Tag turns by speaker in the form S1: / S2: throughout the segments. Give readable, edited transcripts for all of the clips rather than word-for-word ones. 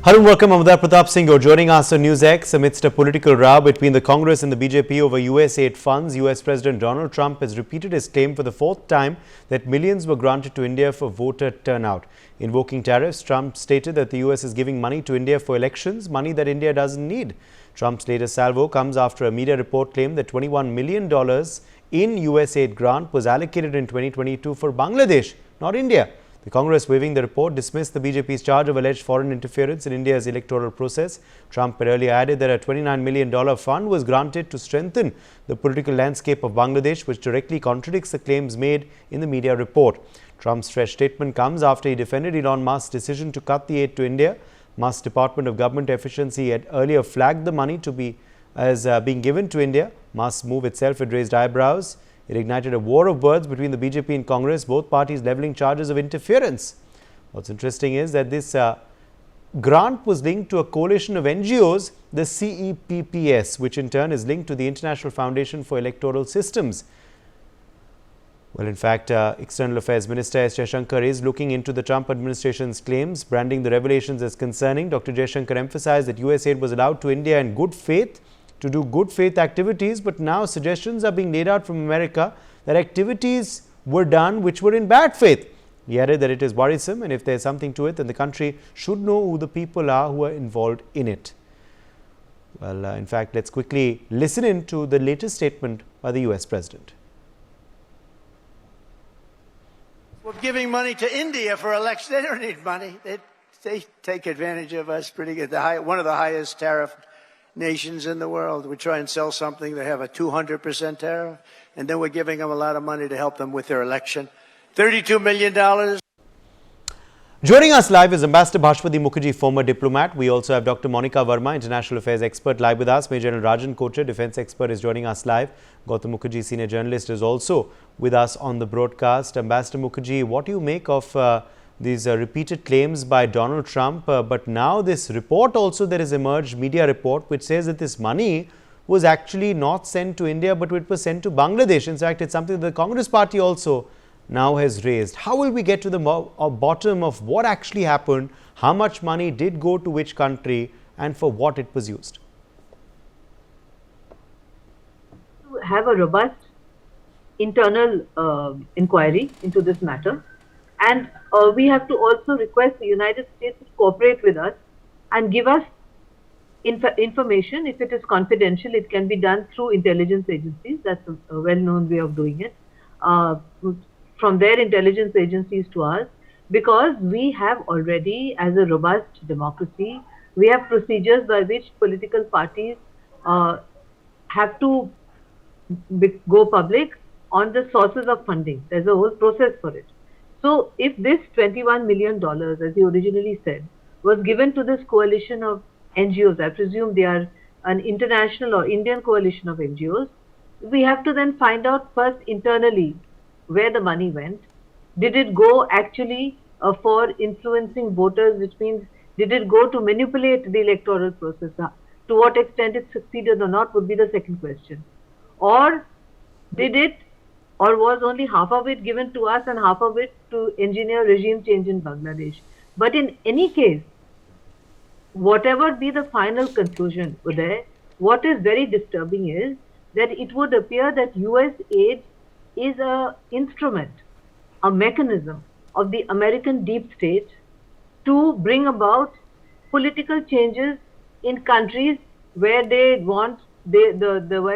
S1: Hello and welcome. Amudar Pratap Singh, you're joining us on NewsX amidst a political row between the Congress and the BJP over USAID funds. US President Donald Trump has repeated his claim for the fourth time that millions were granted to India for voter turnout. Invoking tariffs, Trump stated that the US is giving money to India for elections, money that India doesn't need. Trump's latest salvo comes after a media report claimed that $21 million in USAID grant was allocated in 2022 for Bangladesh, not India. The Congress, waiving the report, dismissed the BJP's charge of alleged foreign interference in India's electoral process. Trump had earlier added that a $29 million fund was granted to strengthen the political landscape of Bangladesh, which directly contradicts the claims made in the media report. Trump's fresh statement comes after he defended Elon Musk's decision to cut the aid to India. Musk's Department of Government Efficiency had earlier flagged the money to be being given to India. Musk's move itself had raised eyebrows. It ignited a war of words between the BJP and Congress, both parties levelling charges of interference. What's interesting is that this grant was linked to a coalition of NGOs, the CEPPS, which in turn is linked to the International Foundation for Electoral Systems. Well, in fact, External Affairs Minister Jaishankar is looking into the Trump administration's claims, branding the revelations as concerning. Dr. Jaishankar emphasized that USAID was allowed to India in good faith to do good faith activities, but now suggestions are being laid out from America that activities were done which were in bad faith. He added that it is worrisome, and if there is something to it, then the country should know who the people are who are involved in it. Well, in fact, let's quickly listen in to the latest statement by the US President.
S2: We're giving money to India for elections. They don't need money. They take advantage of us pretty good. One of the highest tariff nations in the world. We try and sell something, they have a 200% tariff, and then we're giving them a lot of money to help them with their election. $32 million.
S1: Joining us live is Ambassador Bhashwati Mukherjee, former diplomat. We also have Dr. Monica Verma, International Affairs expert, live with us. Major General Rajan Kochhar, defense expert, is joining us live. Gautam Mukherjee, senior journalist, is also with us on the broadcast. Ambassador Mukherjee, what do you make of these repeated claims by Donald Trump, but now this report also that has emerged, media report, which says that this money was actually not sent to India, but it was sent to Bangladesh. In fact, it's something that the Congress party also now has raised. How will we get to the bottom of what actually happened, how much money did go to which country, and for what it was used?
S3: To have a robust internal inquiry into this matter. And we have to also request the United States to cooperate with us and give us information. If it is confidential, it can be done through intelligence agencies. That's a well-known way of doing it. From their intelligence agencies to us, because we have already, as a robust democracy, we have procedures by which political parties have to go public on the sources of funding. There's a whole process for it. So if this $21 million, as you originally said, was given to this coalition of NGOs, I presume they are an international or Indian coalition of NGOs, we have to then find out first internally where the money went. Did it go actually for influencing voters, which means did it go to manipulate the electoral process? To what extent it succeeded or not would be the second question. Or did it, or was only half of it given to us and half of it to engineer regime change in Bangladesh? But in any case, whatever be the final conclusion, Uday, what is very disturbing is that it would appear that US aid is an instrument, a mechanism of the American deep state to bring about political changes in countries where they want where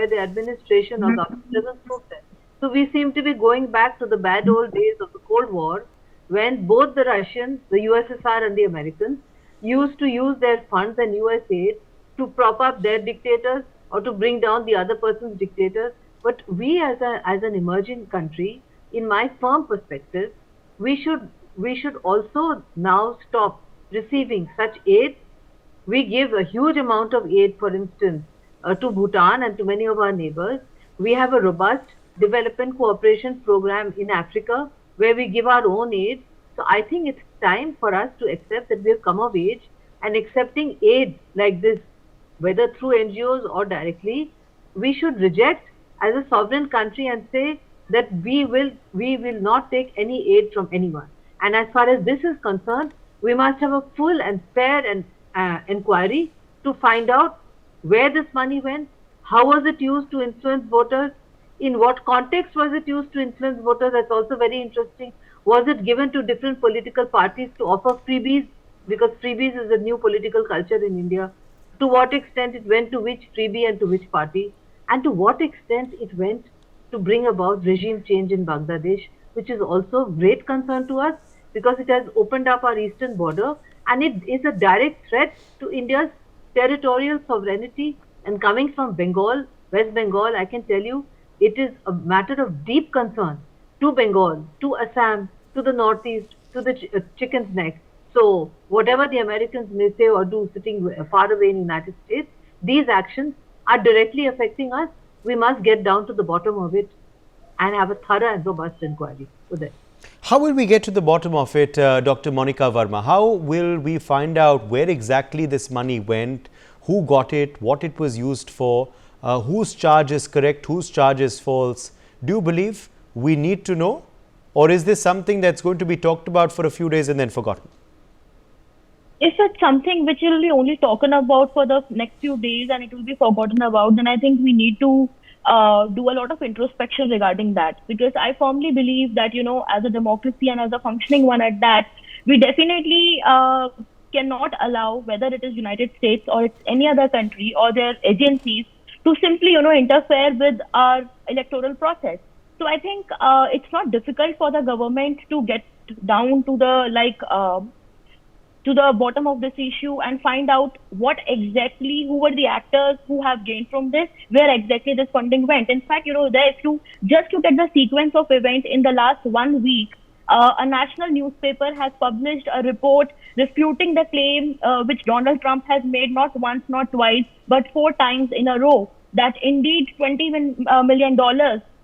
S3: the administration or government doesn't suit them. So we seem to be going back to the bad old days of the Cold War, when both the Russians, the USSR and the Americans used to use their funds and US aid to prop up their dictators or to bring down the other person's dictators. But we as an emerging country, in my firm perspective, we should also now stop receiving such aid. We give a huge amount of aid, for instance, to Bhutan and to many of our neighbors. We have a robust development cooperation program in Africa where we give our own aid. So I think it's time for us to accept that we have come of age, and accepting aid like this, whether through NGOs or directly, we should reject as a sovereign country and say that we will not take any aid from anyone. And as far as this is concerned, we must have a full and fair and inquiry to find out where this money went, how was it used to influence voters, in what context was it used to influence voters. That's also very interesting. Was it given to different political parties to offer freebies? Because freebies is a new political culture in India. To what extent it went to which freebie and to which party, and to what extent it went to bring about regime change in Bangladesh, which is also of great concern to us because it has opened up our eastern border and it is a direct threat to India's territorial sovereignty. And coming from Bengal, West Bengal, I can tell you it is a matter of deep concern to Bengal, to Assam, to the northeast, to the chicken's neck. So whatever the Americans may say or do sitting far away in the United States, these actions are directly affecting us. We must get down to the bottom of it and have a thorough and robust inquiry with it.
S1: How will we get to the bottom of it, Dr. Monica Verma? How will we find out where exactly this money went, who got it, what it was used for, whose charge is correct, whose charge is false? Do you believe we need to know? Or is this something that's going to be talked about for a few days and then forgotten?
S4: If it's something which will be only talking about for the next few days and it will be forgotten about, then I think we need to do a lot of introspection regarding that. Because I firmly believe that, as a democracy and as a functioning one at that, we definitely cannot allow, whether it is United States or it's any other country or their agencies, to simply, interfere with our electoral process. So I think it's not difficult for the government to get down to the to the bottom of this issue and find out what exactly, who were the actors who have gained from this, where exactly this funding went. In fact, if you just look at the sequence of events in the last 1 week, a national newspaper has published a report refuting the claim which Donald Trump has made not once, not twice, but 4 times in a row, that indeed $20 million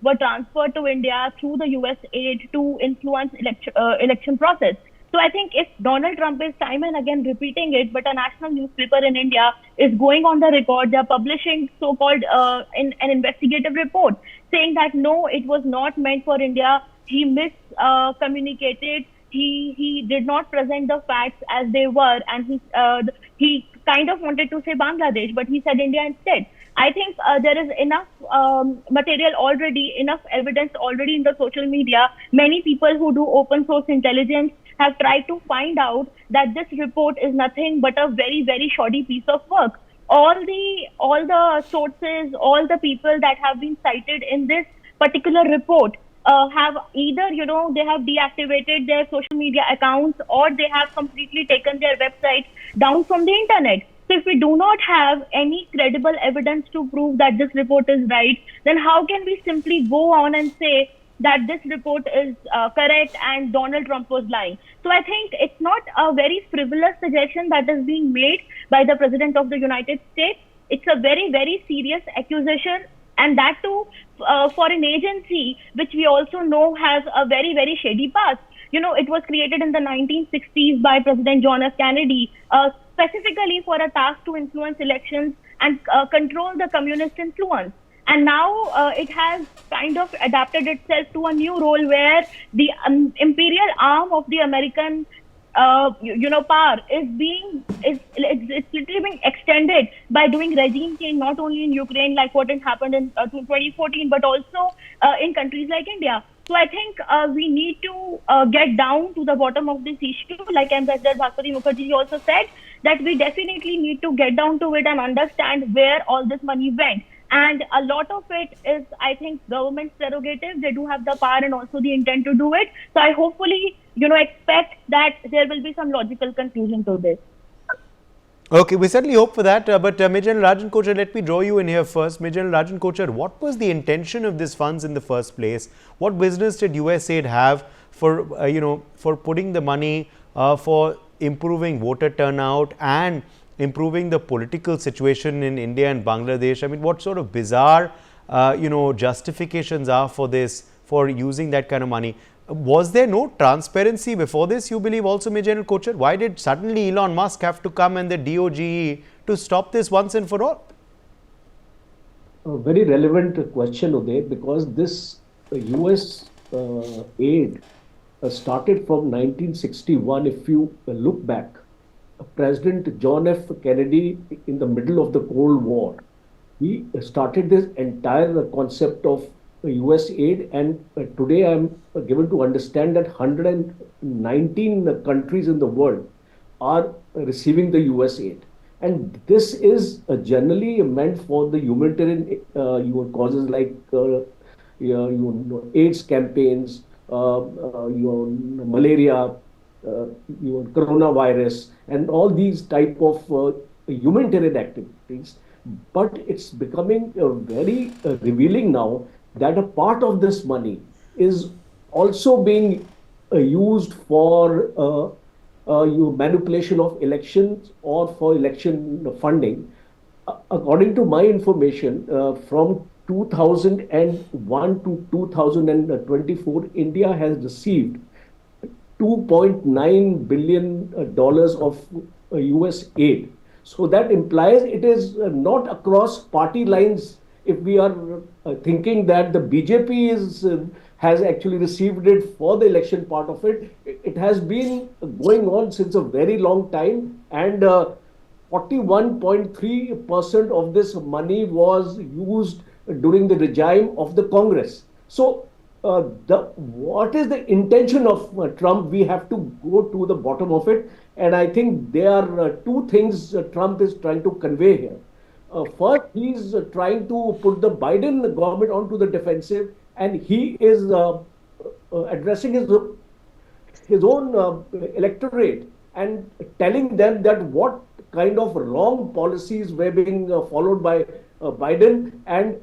S4: were transferred to India through the USAID to influence election process. So I think if Donald Trump is time and again repeating it, but a national newspaper in India is going on the record, they're publishing so-called an investigative report saying that no, it was not meant for India. He miscommunicated. He did not present the facts as they were, and he kind of wanted to say Bangladesh, but he said India instead. I think there is enough material already, enough evidence already in the social media. Many people who do open source intelligence have tried to find out that this report is nothing but a very, very shoddy piece of work. All the sources, all the people that have been cited in this particular report have either, they have deactivated their social media accounts or they have completely taken their website down from the internet. So if we do not have any credible evidence to prove that this report is right, then how can we simply go on and say that this report is correct and Donald Trump was lying? So I think it's not a very frivolous suggestion that is being made by the President of the United States. It's a very, very serious accusation, and that too for an agency which we also know has a very, very shady past. It was created in the 1960s by President John F. Kennedy, specifically for a task to influence elections and control the communist influence. And now it has kind of adapted itself to a new role where the imperial arm of the American, power it's literally being extended by doing regime change, not only in Ukraine, like what had happened in 2014, but also in countries like India. So I think we need to get down to the bottom of this issue. Like Ambassador Bhaskari Mukherjee also said, that we definitely need to get down to it and understand where all this money went. And a lot of it is, I think, government's prerogative. They do have the power and also the intent to do it. So I hopefully, expect that there will be some logical conclusion to this.
S1: Okay, we certainly hope for that. But Major General Rajan Kochar, let me draw you in here first. Major General Rajan Kochar, what was the intention of these funds in the first place? What business did USAID have for, for putting the money for improving voter turnout and improving the political situation in India and Bangladesh? I mean, what sort of bizarre, justifications are for this, for using that kind of money? Was there no transparency before this, you believe also, Major General Kochar? Why did suddenly Elon Musk have to come and the DOGE to stop this once and for all?
S5: A very relevant question, Uday, because this US aid started from 1961. If you look back, President John F. Kennedy in the middle of the Cold War. He started this entire concept of US aid, and today I'm given to understand that 119 countries in the world are receiving the US aid. And this is generally meant for the humanitarian causes like AIDS campaigns, malaria, coronavirus, and all these type of humanitarian activities. But it's becoming very revealing now that a part of this money is also being used for manipulation of elections or for election funding. According to my information, from 2001 to 2024, India has received $2.9 billion of US aid. So that implies it is not across party lines. If we are thinking that the BJP has actually received it for the election part of it, it has been going on since a very long time, and 41.3% of this money was used during the regime of the Congress. So what is the intention of Trump? We have to go to the bottom of it. And I think there are two things Trump is trying to convey here. First, he's trying to put the Biden government onto the defensive, and he is addressing his own electorate and telling them that what kind of wrong policies were being followed by Biden, and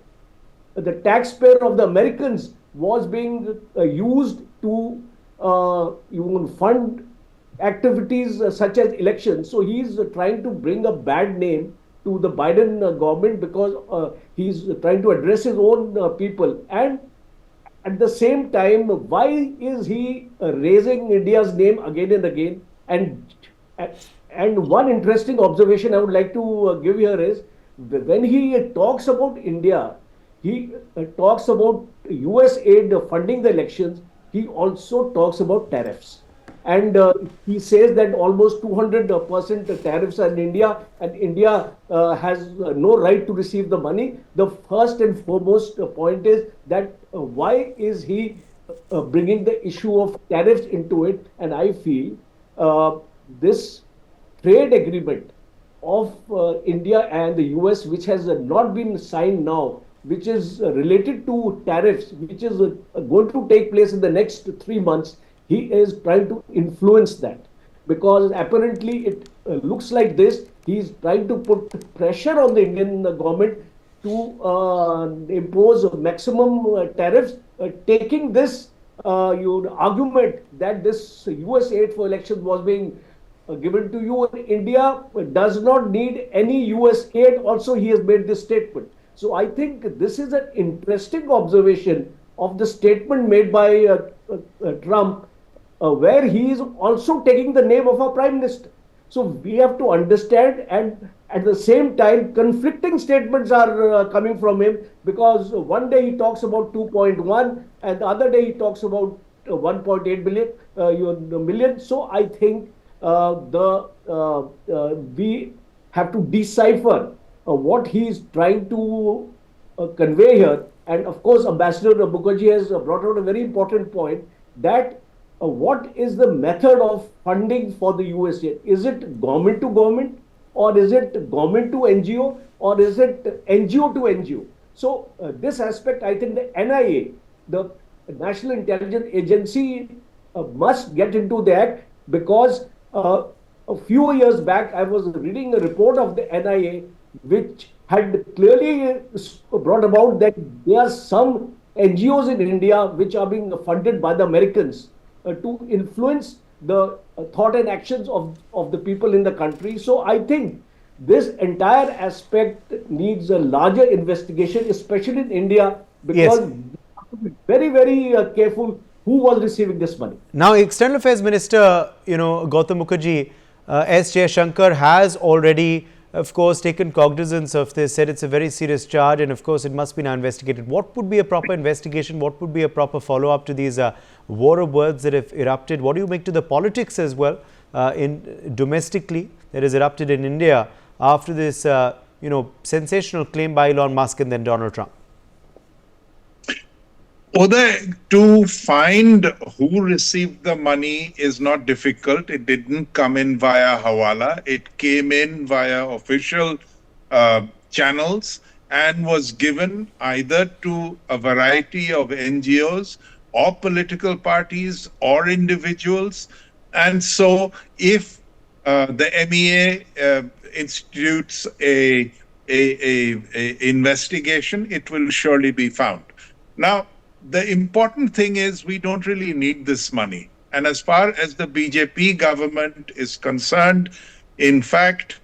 S5: the taxpayer of the Americans was being used to even fund activities such as elections. So he's trying to bring a bad name to the Biden government because he's trying to address his own people. And at the same time, why is he raising India's name again and again? And one interesting observation I would like to give here is when he talks about India, he talks about US aid funding the elections. He also talks about tariffs. And he says that almost 200% tariffs are in India, and India has no right to receive the money. The first and foremost point is that why is he bringing the issue of tariffs into it? And I feel this trade agreement of India and the US, which has not been signed now, which is related to tariffs, which is going to take place in the next 3 months, he is trying to influence that, because apparently it looks like this. He's trying to put pressure on the Indian government to impose maximum tariffs, taking this argument that this US aid for elections was being given to you. India does not need any US aid. Also, he has made this statement. So I think this is an interesting observation of the statement made by Trump, where he is also taking the name of our Prime Minister. So we have to understand, and at the same time, conflicting statements are coming from him, because one day he talks about 2.1 and the other day he talks about 1.8 million. So I think we have to decipher what he is trying to convey here. And of course, Ambassador Mukherjee has brought out a very important point, that what is the method of funding for the USA? Is it government to government, or is it government to NGO, or is it NGO to NGO? So this aspect, I think the NIA, the National Intelligence Agency, must get into the act, because a few years back I was reading a report of the NIA which had clearly brought about that there are some NGOs in India which are being funded by the Americans to influence the thought and actions of the people in the country. So I think this entire aspect needs a larger investigation, especially in India, because we have to be very, very careful who was receiving this money.
S1: Now, External Affairs Minister, Gautam Mukherjee, S. Jaishankar has already, of course, taken cognizance of this, said it's a very serious charge, and of course it must be now investigated. What would be a proper investigation? What would be a proper follow-up to these war of words that have erupted? What do you make to the politics as well, domestically? that has erupted in India after this, sensational claim by Elon Musk and then Donald Trump?
S6: Uday, to find who received the money is not difficult. It didn't come in via Hawala. It came in via official channels and was given either to a variety of NGOs or political parties or individuals. And so if the MEA institutes a investigation, it will surely be found. Now, the important thing is we don't really need this money. And as far as the BJP government is concerned, in fact,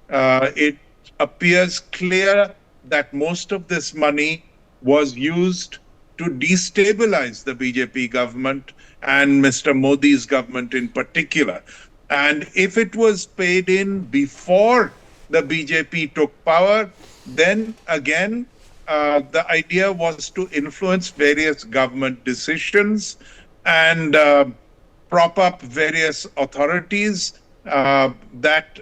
S6: it appears clear that most of this money was used to destabilize the BJP government and Mr. Modi's government in particular. And if it was paid in before the BJP took power, then again, the idea was to influence various government decisions and prop up various authorities that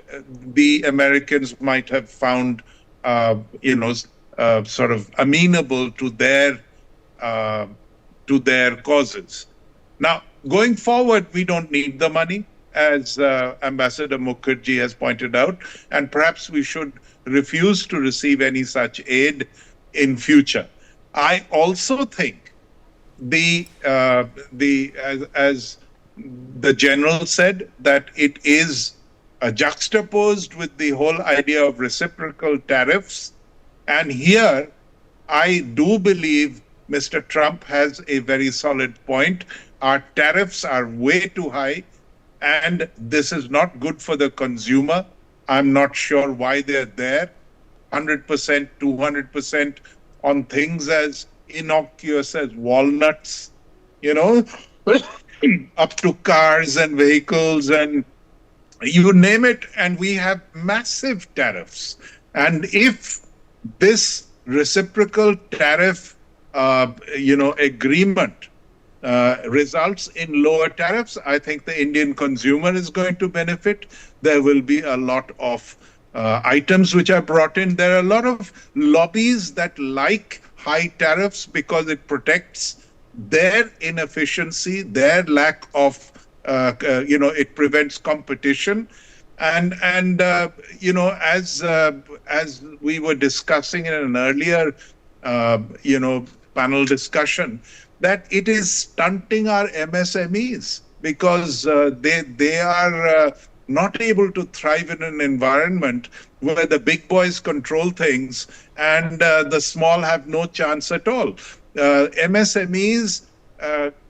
S6: the Americans might have found, sort of amenable to their causes. Now, going forward, we don't need the money, as Ambassador Mukherjee has pointed out, and perhaps we should refuse to receive any such aid in future. I also think as the general said, that it is juxtaposed with the whole idea of reciprocal tariffs. And here, I do believe Mr. Trump has a very solid point. Our tariffs are way too high, and this is not good for the consumer. I'm not sure why they're there. 100%, 200% on things as innocuous as walnuts, up to cars and vehicles and you name it, and we have massive tariffs. And if this reciprocal tariff, agreement results in lower tariffs, I think the Indian consumer is going to benefit. There will be a lot of items which are brought in. There are a lot of lobbies that like high tariffs because it protects their inefficiency, their lack of, it prevents competition. And as we were discussing in an earlier, panel discussion, that it is stunting our MSMEs because they are not able to thrive in an environment where the big boys control things and the small have no chance at all. MSMEs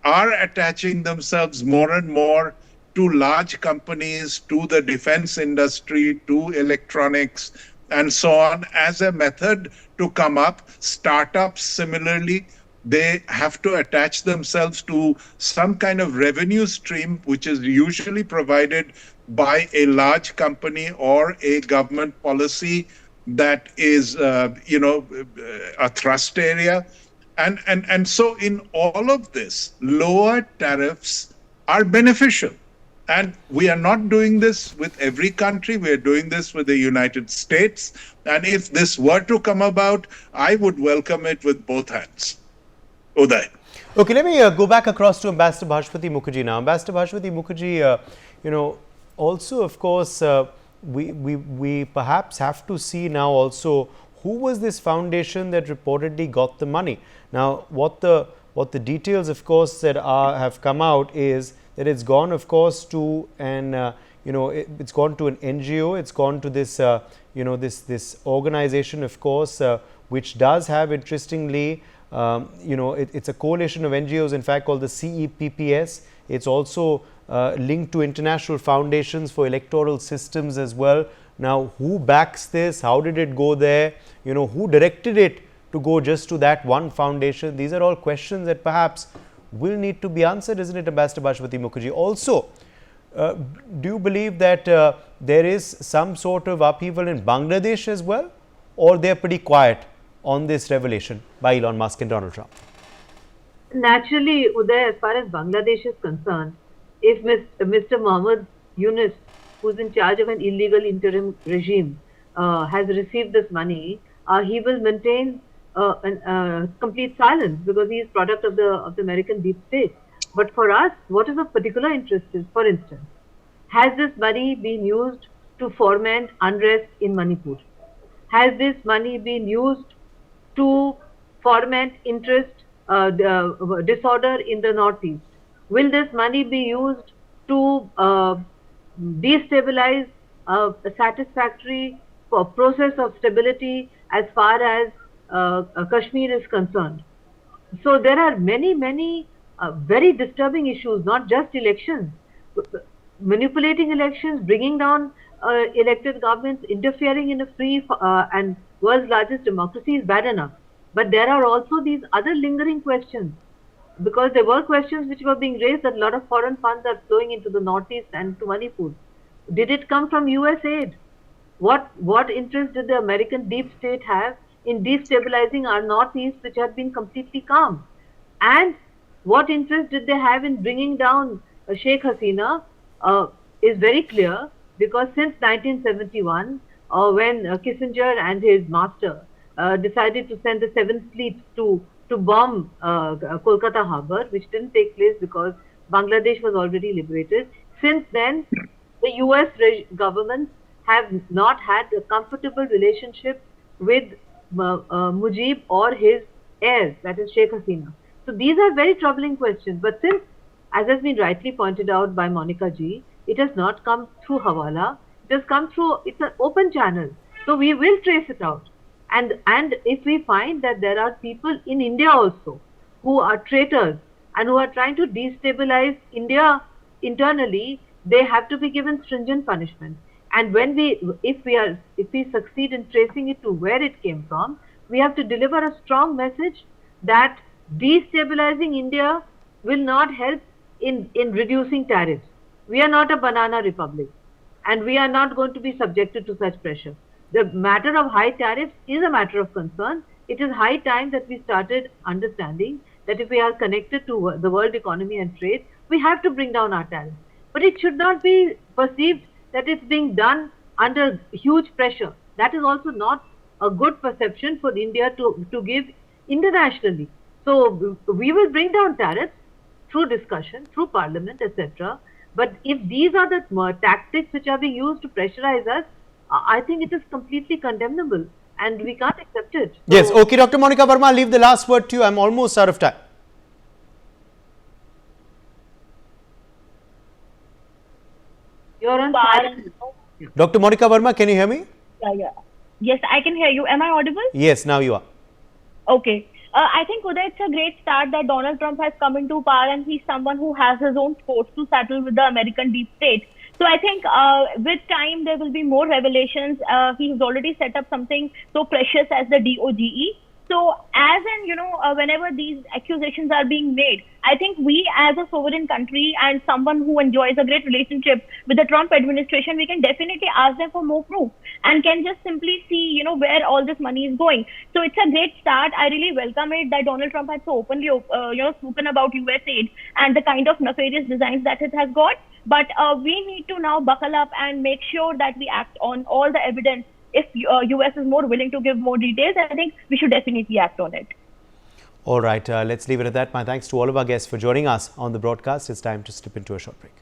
S6: are attaching themselves more and more to large companies, to the defense industry, to electronics, and so on, as a method to come up. Startups, similarly, they have to attach themselves to some kind of revenue stream, which is usually provided by a large company or a government policy that is, a thrust area. And so in all of this, lower tariffs are beneficial. And we are not doing this with every country. We are doing this with the United States. And if this were to come about, I would welcome it with both hands. Uday.
S1: Okay, let me go back across to Ambassador Bhashpati Mukherjee now. Ambassador Bhashpati Mukherjee, also, of course, we perhaps have to see now also who was this foundation that reportedly got the money. Now, what the details, of course, that have come out is that it's gone, of course, to an it's gone to an NGO. It's gone to this this organization, of course, which does have, interestingly, it's a coalition of NGOs, in fact, called the CEPPS. It's also linked to international foundations for electoral systems as well. Now, who backs this? How did it go there? Who directed it to go just to that one foundation? These are all questions that perhaps will need to be answered, isn't it, Ambassador Bhashpati Mukherjee? Also, do you believe that there is some sort of upheaval in Bangladesh as well, or they're pretty quiet on this revelation by Elon Musk and Donald Trump?
S3: Naturally, Uday, as far as Bangladesh is concerned, if Mr. Mohammed Yunus who's in charge of an illegal interim regime, has received this money, he will maintain complete silence because he is product of the American deep state. But for us, what is of particular interest is, for instance, has this money been used to foment unrest in Manipur? Has this money been used to foment disorder in the northeast? Will this money be used to destabilize a satisfactory process of stability as far as Kashmir is concerned? So there are many very disturbing issues, not just elections. Manipulating elections, bringing down elected governments, interfering in a free and world's largest democracy is bad enough. But there are also these other lingering questions, because there were questions which were being raised that a lot of foreign funds are flowing into the northeast and to Manipur. Did it come from USAID? What interest did the American deep state have in destabilizing our northeast, which had been completely calm? And what interest did they have in bringing down Sheikh Hasina is very clear, because since 1971, when Kissinger and his master decided to send the 7th Fleet to bomb Kolkata Harbour, which didn't take place because Bangladesh was already liberated. Since then, the US governments have not had a comfortable relationship with Mujib or his heirs, that is Sheikh Hasina. So these are very troubling questions. But since, as has been rightly pointed out by Monica ji, it has not come through Hawala, it has come through, it's an open channel. So we will trace it out. And if we find that there are people in India also who are traitors and who are trying to destabilize India internally, they have to be given stringent punishment. And if we succeed in tracing it to where it came from, we have to deliver a strong message that destabilizing India will not help in reducing tariffs. We are not a banana republic, and we are not going to be subjected to such pressure. The matter of high tariffs is a matter of concern. It is high time that we started understanding that if we are connected to the world economy and trade, we have to bring down our tariffs. But it should not be perceived that it's being done under huge pressure. That is also not a good perception for India to give internationally. So we will bring down tariffs through discussion, through parliament, etc. But if these are the tactics which are being used to pressurize us, I think it is completely condemnable and we can't accept it. So,
S1: yes, okay, Dr. Monica Verma, I'll leave the last word to you. I'm almost out of time.
S3: You're on silent.
S1: Dr. Monica Verma, can you hear me?
S4: Yeah. Yes, I can hear you. Am I audible?
S1: Yes, now you are.
S4: Okay. I think, Uday, it's a great start that Donald Trump has come into power and he's someone who has his own sports to settle with the American deep state. So I think with time there will be more revelations. He's already set up something so precious as the DOGE. So as in, whenever these accusations are being made, I think we as a sovereign country and someone who enjoys a great relationship with the Trump administration, we can definitely ask them for more proof and can just simply see, where all this money is going. So it's a great start. I really welcome it that Donald Trump has so openly, spoken about USAID and the kind of nefarious designs that it has got. But we need to now buckle up and make sure that we act on all the evidence. If US is more willing to give more details, I think we should definitely act on it.
S1: All right, let's leave it at that. My thanks to all of our guests for joining us on the broadcast. It's time to slip into a short break.